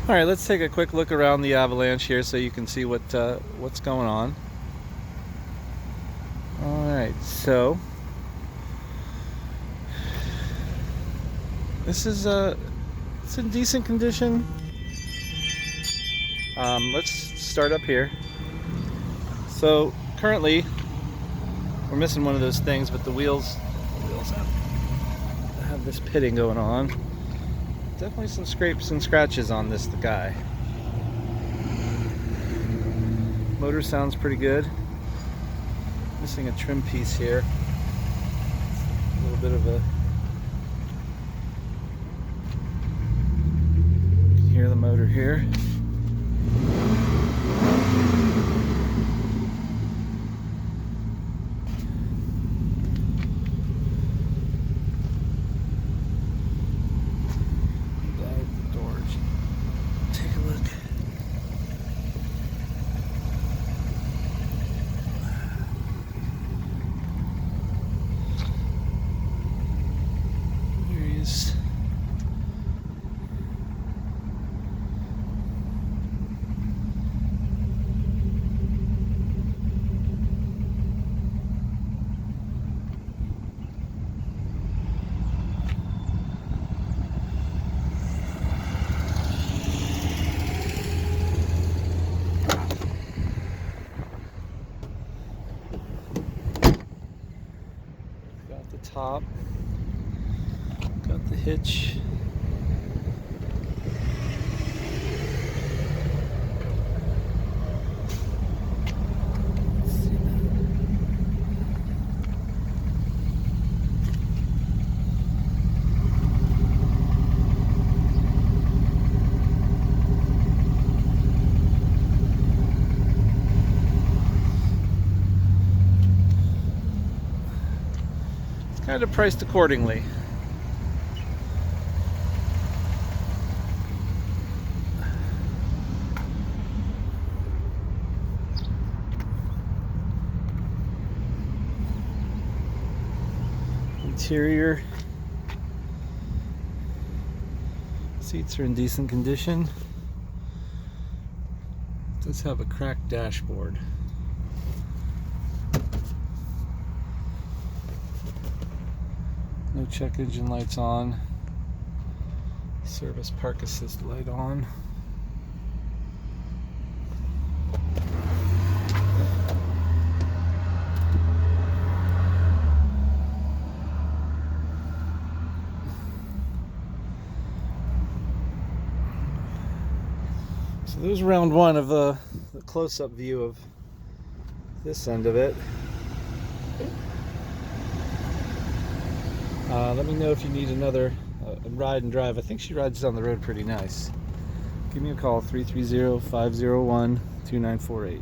All right, let's take a quick look around the avalanche here so you can see what's going on. All right, so this is it's in decent condition. Let's start up here. So currently we're missing one of those things, but the wheels have this pitting going on. Definitely some scrapes and scratches on this guy. Motor sounds pretty good. Missing a trim piece here. A little bit of a... You can hear the motor here. Take a look. Here he is. Got the top, got the hitch. Kind of priced accordingly. Interior seats are in decent condition. It does have a cracked dashboard. No check engine lights on. Service park assist light on. So there's round one of the close-up view of this end of it. Let me know if you need another ride and drive. I think she rides down the road pretty nice. Give me a call, 330-501-2948.